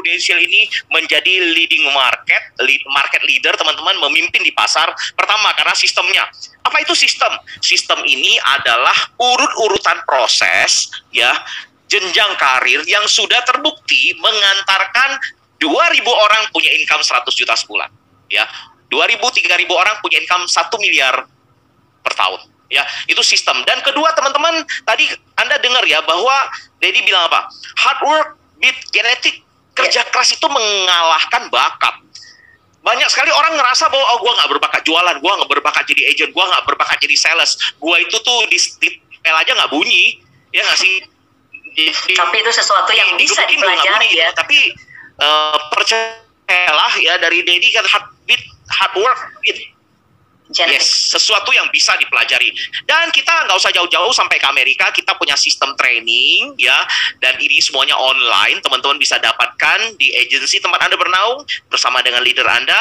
Prudential ini menjadi leading market leader, teman-teman, memimpin di pasar. Pertama, karena sistemnya. Apa itu sistem? Sistem ini adalah urut-urutan proses, ya, jenjang karir yang sudah terbukti mengantarkan 2.000 orang punya income 100 juta sebulan, ya. 2.000-3.000 orang punya income 1 miliar per tahun, ya. Itu sistem. Dan kedua, teman-teman, tadi Anda dengar ya bahwa Dedi bilang apa? Hard work beat genetic. Kerja keras itu mengalahkan bakat. Banyak sekali orang ngerasa bahwa gue nggak berbakat jualan, gue nggak berbakat jadi agent, gue nggak berbakat jadi sales, gue itu tuh di pel aja nggak bunyi, ya nggak sih? Tapi itu sesuatu yang bisa dipelajari, ya. Tapi percayalah ya, dari Dedi kan hard work gitu. Yes, sesuatu yang bisa dipelajari. Dan kita nggak usah jauh-jauh sampai ke Amerika, kita punya sistem training, ya. Dan ini semuanya online, teman-teman bisa dapatkan di agensi tempat Anda bernaung bersama dengan leader Anda.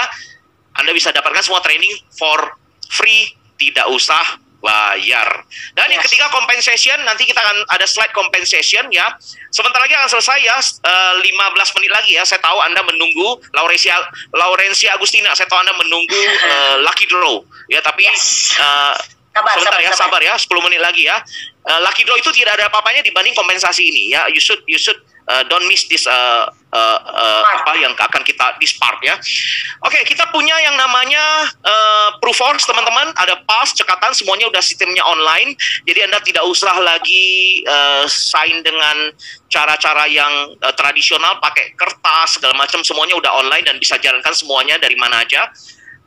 Anda bisa dapatkan semua training for free, tidak usah bayar. Dan yang ketiga, compensation. Nanti kita akan ada slide compensation, ya. Sebentar lagi akan selesai, ya. 15 menit lagi, ya. Saya tahu Anda menunggu Laurencia Agustina. Saya tahu Anda menunggu lucky draw, ya. Tapi sabar ya, 10 menit lagi, ya. Lucky draw itu tidak ada apa-apanya dibanding kompensasi ini, ya. You should don't miss this apa yang akan kita this part, ya. Oke, kita punya yang namanya Proofforce, teman-teman. Ada PAS, cekatan, semuanya udah sistemnya online. Jadi Anda tidak usah lagi sign dengan cara-cara yang tradisional, pakai kertas segala macam, semuanya udah online dan bisa jalankan semuanya dari mana aja.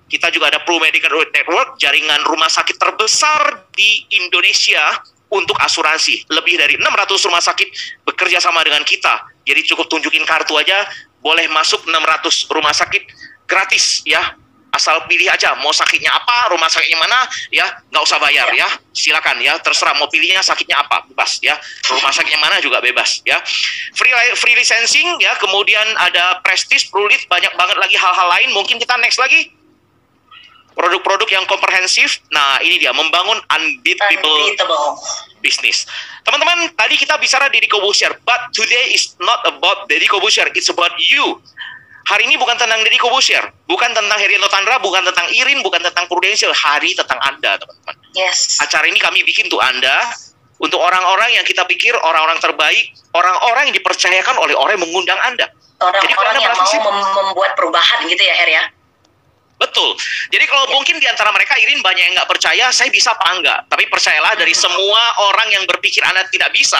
Kita juga ada Pro Medical Network, jaringan rumah sakit terbesar di Indonesia untuk asuransi. Lebih dari 600 rumah sakit bekerja sama dengan kita. Jadi cukup tunjukin kartu aja, boleh masuk 600 rumah sakit gratis, ya. Asal pilih aja mau sakitnya apa, rumah sakitnya mana, ya. Nggak usah bayar, ya. Silakan, ya. Terserah mau pilihnya sakitnya apa, bebas, ya. Rumah sakitnya mana juga bebas, ya. Free licensing, ya. Kemudian ada Prestige, Prulit, banyak banget lagi hal-hal lain. Mungkin kita next lagi. Produk-produk yang komprehensif. Nah, ini dia, membangun unbeatable business. Teman-teman, tadi kita bicara Deddy Corbuzier, but today is not about Deddy Corbuzier, it's about you. Hari ini bukan tentang Deddy Corbuzier, bukan tentang Herianto Tandra, bukan tentang Irin, bukan tentang Prudential, hari tentang Anda, teman-teman. Yes. Acara ini kami bikin untuk Anda, untuk orang-orang yang kita pikir orang-orang terbaik, orang-orang yang dipercayakan oleh orang yang mengundang Anda. Orang-orang yang mau membuat perubahan gitu ya, Her, ya? Betul. Jadi kalau mungkin di antara mereka Irin banyak yang nggak percaya, saya bisa apa enggak. Tapi percayalah, dari semua orang yang berpikir Anda tidak bisa,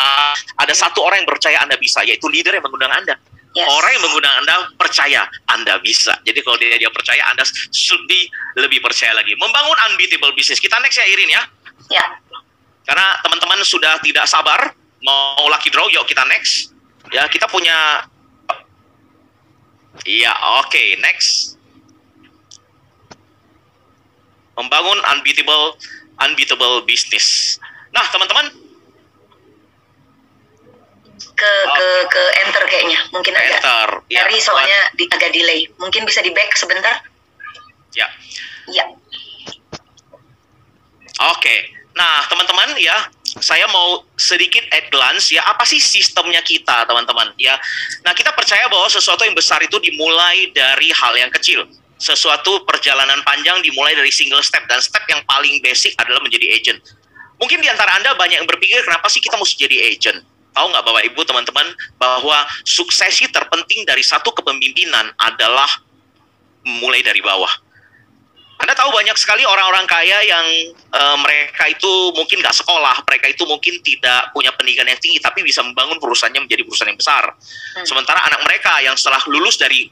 ada satu orang yang percaya Anda bisa, yaitu leader yang mengundang Anda. Yes. Orang yang mengundang Anda percaya Anda bisa. Jadi kalau dia percaya, Anda lebih percaya lagi. Membangun unbeatable business. Kita next ya, Irin, ya. Ya. Karena teman-teman sudah tidak sabar mau lucky draw, yuk kita next. Ya, kita punya. Iya, oke, next. Membangun unbeatable business. Nah, teman-teman, ke enter kayaknya, mungkin agak enter, ya. Hari soalnya agak delay. Mungkin bisa di back sebentar. Ya. Ya. Oke. Nah, teman-teman, ya, saya mau sedikit at glance, ya, apa sih sistemnya kita, teman-teman, ya. Nah, kita percaya bahwa sesuatu yang besar itu dimulai dari hal yang kecil. Sesuatu perjalanan panjang dimulai dari single step, dan step yang paling basic adalah menjadi agent. Mungkin di antara Anda banyak yang berpikir, kenapa sih kita mesti jadi agent? Tahu nggak Bapak Ibu, teman-teman, bahwa suksesi terpenting dari satu kepemimpinan adalah mulai dari bawah. Anda tahu banyak sekali orang-orang kaya yang mereka itu mungkin nggak sekolah, mereka itu mungkin tidak punya pendidikan yang tinggi, tapi bisa membangun perusahaannya menjadi perusahaan yang besar. Sementara anak mereka yang setelah lulus dari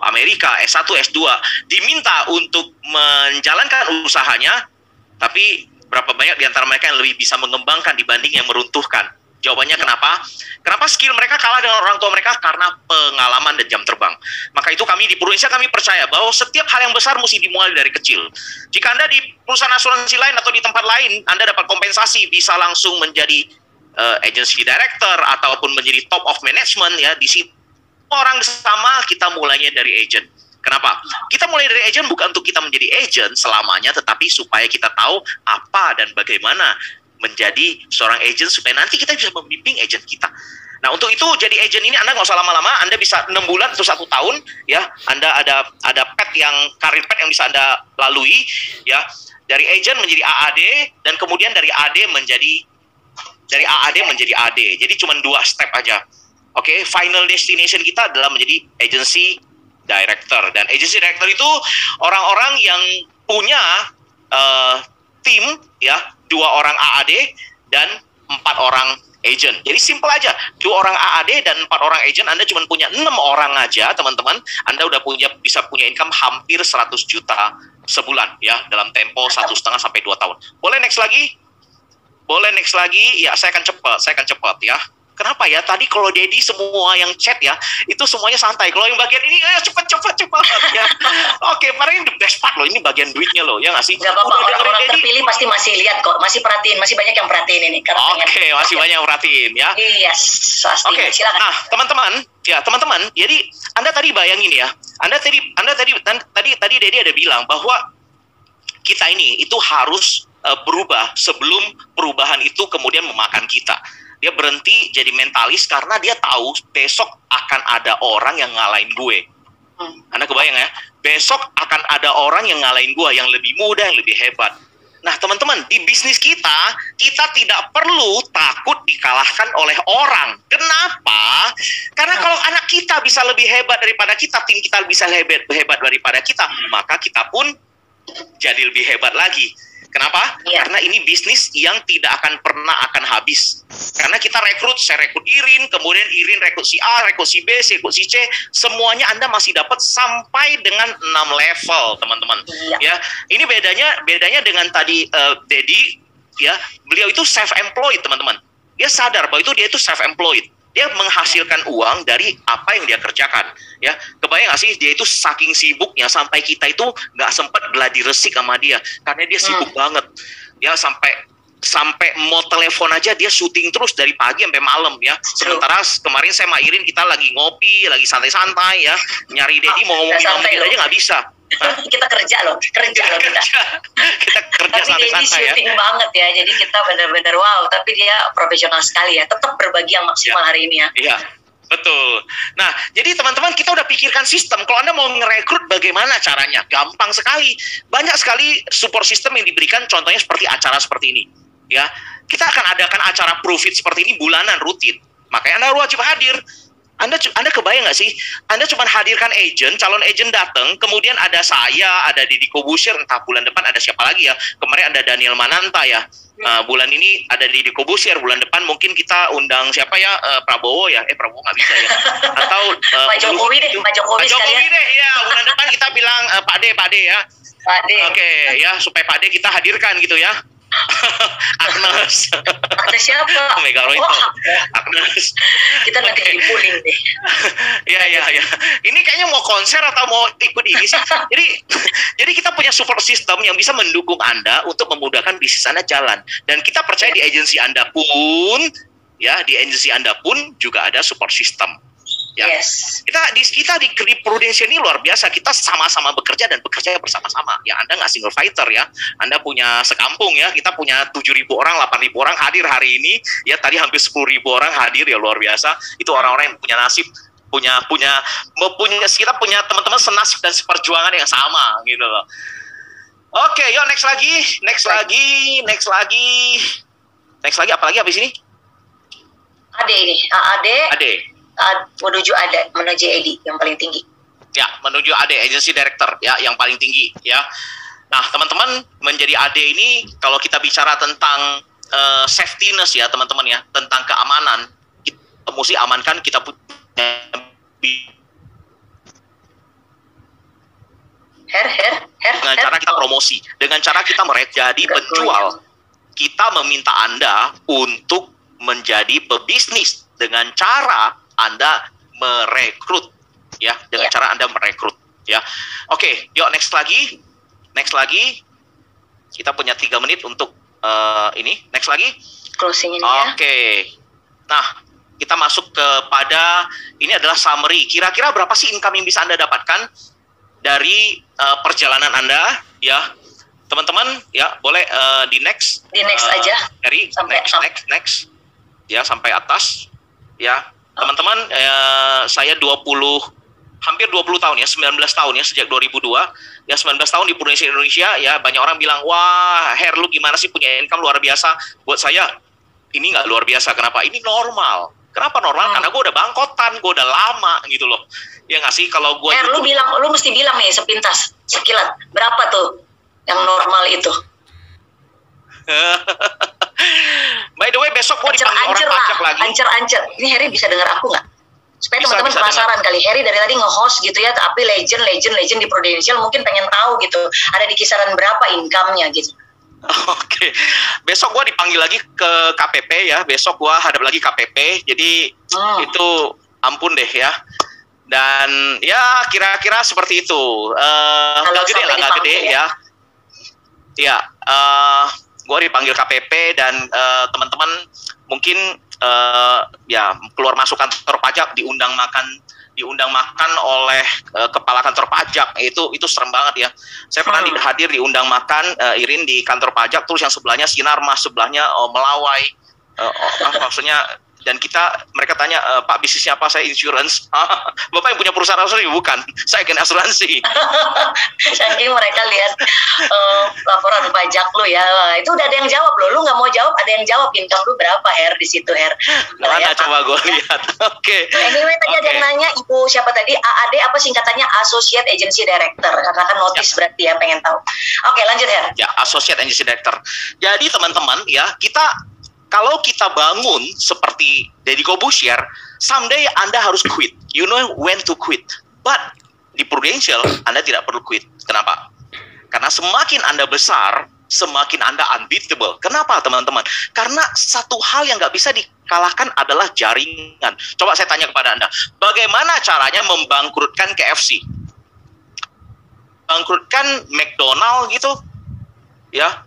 Amerika, S1, S2, diminta untuk menjalankan usahanya, tapi berapa banyak di antara mereka yang lebih bisa mengembangkan dibanding yang meruntuhkan? Jawabannya kenapa? Kenapa skill mereka kalah dengan orang tua mereka? Karena pengalaman dan jam terbang. Maka itu kami di Prudential, kami percaya bahwa setiap hal yang besar mesti dimulai dari kecil. Jika Anda di perusahaan asuransi lain atau di tempat lain, Anda dapat kompensasi, bisa langsung menjadi agency director ataupun menjadi top of management, ya, di situ orang sama, kita mulainya dari agent. Kenapa? Kita mulai dari agent bukan untuk kita menjadi agent selamanya, tetapi supaya kita tahu apa dan bagaimana menjadi seorang agent, supaya nanti kita bisa membimbing agent kita. Nah, untuk itu jadi agent ini Anda nggak usah lama-lama, Anda bisa 6 bulan atau 1 tahun, ya. Anda ada path karir path yang bisa Anda lalui, ya. Dari agent menjadi AAD, dan kemudian dari AAD menjadi AD. Jadi cuma 2 step aja. Oke, final destination kita adalah menjadi agency director. Dan agency director itu orang-orang yang punya tim, ya, 2 orang AAD dan 4 orang agent. Jadi simple aja, 2 orang AAD dan 4 orang agent. Anda cuma punya 6 orang aja, teman-teman. Anda udah bisa punya income hampir 100 juta sebulan, ya, dalam tempo 1,5 sampai 2 tahun. Boleh next lagi? Ya, saya akan cepat, ya. Kenapa ya? Tadi kalau Dedi semua yang chat ya, itu semuanya santai. Kalau yang bagian ini, cepat ya. Oke, paling the best part loh, ini bagian duitnya loh, ya nggak sih? Gak apa-apa, orang-orang terpilih pasti masih lihat kok, masih perhatiin, masih banyak yang perhatiin ini. Oke, masih banyak yang perhatiin ya. Iya, pasti. Oke, silakan. nah teman-teman, jadi Anda tadi bayangin ya, Anda tadi Dedi ada bilang bahwa kita ini itu harus berubah sebelum perubahan itu kemudian memakan kita. Dia berhenti jadi mentalis karena dia tahu besok akan ada orang yang ngalahin gue. Anda kebayang ya? Besok akan ada orang yang ngalahin gue, yang lebih muda, yang lebih hebat. Nah, teman-teman, di bisnis kita tidak perlu takut dikalahkan oleh orang. Kenapa? Karena kalau anak kita bisa lebih hebat daripada kita, tim kita bisa hebat daripada kita, maka kita pun jadi lebih hebat lagi. Kenapa? Karena ini bisnis yang tidak akan pernah habis. Karena kita saya rekrut Irin, kemudian Irin rekrut si A, rekrut si B, rekrut si C, semuanya Anda masih dapat sampai dengan 6 level, teman-teman. Ya, ini bedanya dengan tadi Dedi, ya, beliau itu self-employed, teman-teman. Dia sadar bahwa dia itu self-employed. Dia menghasilkan uang dari apa yang dia kerjakan, ya. Kebayang nggak sih, dia itu saking sibuknya sampai kita itu nggak sempat gladi resik sama dia karena dia sibuk banget, ya, sampai mau telepon aja dia syuting terus dari pagi sampai malam, ya. Sementara kemarin saya sama Irin kita lagi ngopi, lagi santai-santai, ya, nyari Dedi mau ngomongin aja nggak bisa. Kita kerja kita kerja tapi Dedi syuting banget ya, jadi kita benar-benar wow, tapi dia profesional sekali ya, tetap berbagi yang maksimal hari ini ya. Iya, betul. Nah, jadi teman-teman, kita udah pikirkan sistem. Kalau Anda mau ngerekrut bagaimana caranya? Gampang sekali. Banyak sekali support system yang diberikan, contohnya seperti acara seperti ini, ya. Kita akan adakan acara profit seperti ini bulanan rutin. Makanya Anda wajib hadir. Anda kebayang nggak sih? Anda cuma hadirkan calon agent datang, kemudian ada saya, ada Deddy Corbuzier, entah bulan depan ada siapa lagi ya. Kemarin ada Daniel Mananta ya. Bulan ini ada Deddy Corbuzier, bulan depan mungkin kita undang siapa ya? Prabowo ya. Prabowo nggak bisa ya. Atau Pak Jokowi deh, Pak Jokowi deh ya. Bulan depan kita bilang Pak D ya. Oke, ya, supaya Pak D kita hadirkan gitu ya. Agnes. Agnes siapa? Megawati. Agnes. Kita nanti dipuling deh. Ya. Ini kayaknya mau konser atau mau ikut ini sih. Jadi kita punya support system yang bisa mendukung Anda untuk memudahkan bisnis Anda jalan. Dan kita percaya di agensi Anda pun juga ada support system. Ya. Yes. Kita di Prudential ini luar biasa. Kita sama-sama bekerja dan bekerja bersama-sama. Ya, Anda nggak single fighter ya. Anda punya sekampung ya. Kita punya 7.000 orang, 8.000 orang hadir hari ini. Ya, tadi hampir 10.000 orang hadir ya, luar biasa. Itu orang-orang yang punya nasib, kita punya teman-teman senasib dan seperjuangan yang sama gitu loh. Oke, yuk next lagi. Apalagi habis ini? AD. Menuju Edi yang paling tinggi. Ya, menuju AD, agency director ya, yang paling tinggi ya. Nah, teman-teman, menjadi AD ini kalau kita bicara tentang safetyness ya, teman-teman ya, tentang keamanan, kita mesti amankan kita punya dengan cara kita promosi, dengan cara kita jadi penjual. Kita meminta Anda untuk menjadi pebisnis dengan cara Anda merekrut ya, dengan cara Anda merekrut ya. Oke, yuk next lagi. Kita punya 3 menit untuk ini. Next lagi. Closing ini ya. Oke. Nah, kita masuk kepada ini adalah summary. Kira-kira berapa sih income yang bisa Anda dapatkan dari perjalanan Anda ya. Teman-teman ya, boleh di next. Di next aja. Dari sampai next. Ya, sampai atas. ya teman-teman, saya hampir 20 tahun ya, 19 tahun ya, sejak 2002 ya, 19 tahun di Indonesia ya. Banyak orang bilang, wah Her, lu gimana sih punya income luar biasa. Buat saya ini nggak luar biasa. Kenapa? Ini normal. Kenapa normal? Karena gue udah bangkotan, gue udah lama gitu loh. Ya nggak sih, kalau gue Her, lu mesti bilang nih sepintas, sekilat, berapa tuh yang normal itu? By the way, besok gue dipanggil orang pajak lagi. Ancer. Ini Harry bisa dengar aku nggak? Supaya teman-teman penasaran kali. Harry dari tadi nge-host gitu ya, tapi legend di Prudential mungkin pengen tahu gitu, ada di kisaran berapa income-nya gitu. Oke. Besok gue dipanggil lagi ke KPP ya. Besok gue hadap lagi KPP. Jadi itu ampun deh ya. Dan ya kira-kira seperti itu. Nggak gede lah, nggak gede ya. Ya, gue dipanggil KPP dan teman-teman mungkin ya keluar masuk kantor pajak diundang makan oleh kepala kantor pajak. Itu serem banget ya. Saya pernah hadir diundang makan Irin di kantor pajak, terus yang sebelahnya Sinarmas, sebelahnya Melawai, maksudnya. Dan mereka tanya, Pak bisnisnya apa? Saya insurance. Bapak yang punya perusahaan asuransi? Bukan, saya agen asuransi. Saking mereka lihat laporan pajak lu ya, itu udah ada yang jawab loh. Lu nggak mau jawab, ada yang jawab. Income lu berapa Her di situ Her? Mana coba gue lihat. Oke. Anyway, tadi ada yang nanya, Ibu siapa tadi? AAD apa singkatannya? Associate Agency Director. Karena kan notice berarti ya, pengen tahu. Oke, lanjut Her. Ya, Associate Agency Director. Jadi teman-teman ya, kalau kita bangun seperti Deddy Corbuzier, someday Anda harus quit. You know when to quit. But di Prudential, Anda tidak perlu quit. Kenapa? Karena semakin Anda besar, semakin Anda unbeatable. Kenapa teman-teman? Karena satu hal yang nggak bisa dikalahkan adalah jaringan. Coba saya tanya kepada Anda, bagaimana caranya membangkrutkan KFC? Bangkrutkan McDonald gitu? Ya,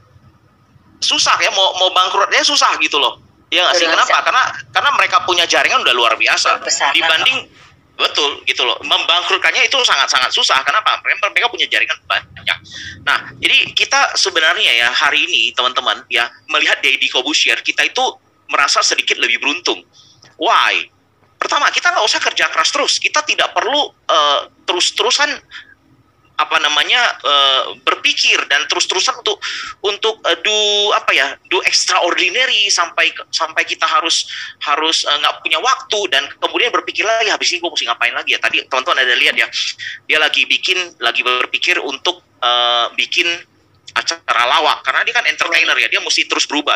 susah ya, mau bangkrutnya susah gitu loh. Ya nggak sih? Kenapa? Karena mereka punya jaringan udah luar biasa. Dibanding betul gitu loh. Membangkrutkannya itu sangat-sangat susah. Kenapa? Mereka punya jaringan banyak. Nah, jadi kita sebenarnya ya hari ini teman-teman ya melihat Deddy Corbuzier, kita itu merasa sedikit lebih beruntung. Why? Pertama, kita nggak usah kerja keras terus. Kita tidak perlu terus-terusan berpikir dan terus-terusan untuk do extraordinary sampai kita harus nggak punya waktu dan kemudian berpikir lagi habis ini gue mesti ngapain lagi ya. Tadi teman-teman ada lihat ya, dia lagi berpikir untuk bikin acara lawak karena dia kan entertainer ya, dia mesti terus berubah.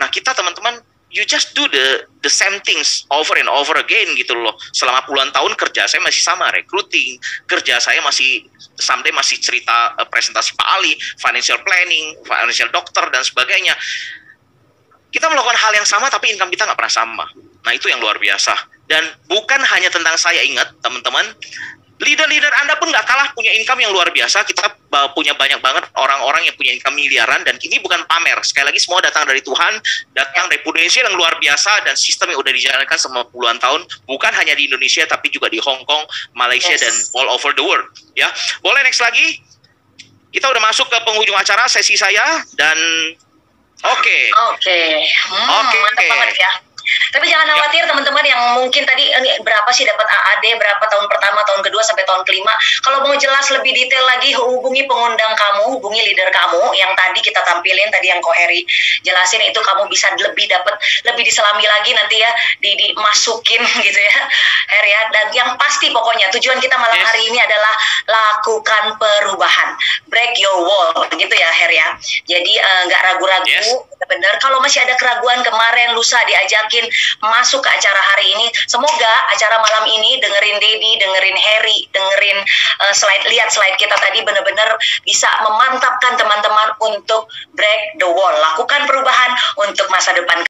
Nah, kita teman-teman, you just do the same things over and over again gitu loh. Selama puluhan tahun kerja saya masih sama, recruiting, kerja saya masih someday masih cerita presentasi Pak Ali, financial planning, financial doctor dan sebagainya. Kita melakukan hal yang sama tapi income kita nggak pernah sama. Nah, itu yang luar biasa. Dan bukan hanya tentang saya, ingat teman-teman, leader-leader Anda pun nggak kalah punya income yang luar biasa. Kita punya banyak banget orang-orang yang punya income miliaran, dan ini bukan pamer. Sekali lagi, semua datang dari Tuhan, datang dari Prudential yang luar biasa, dan sistem yang udah dijalankan selama puluhan tahun, bukan hanya di Indonesia, tapi juga di Hong Kong, Malaysia, dan all over the world. Ya, boleh next lagi? Kita udah masuk ke penghujung acara sesi saya, dan oke. Mantap banget ya. Tapi jangan khawatir teman-teman yang mungkin tadi ini berapa sih dapat AAD, berapa tahun pertama, tahun kedua sampai tahun kelima. Kalau mau jelas lebih detail lagi, hubungi pengundang kamu, hubungi leader kamu yang tadi kita tampilin, tadi yang Ko Heri jelasin, itu kamu bisa lebih diselami lagi nanti ya, dimasukin gitu ya Her ya. Dan yang pasti pokoknya tujuan kita malam hari ini adalah lakukan perubahan, break your wall gitu ya Her ya. Jadi nggak ragu-ragu, benar. Kalau masih ada keraguan kemarin lusa diajakin masuk ke acara hari ini, semoga acara malam ini dengerin Deddy, dengerin Harry, dengerin lihat slide kita tadi benar-benar bisa memantapkan teman-teman untuk break the wall, lakukan perubahan untuk masa depan.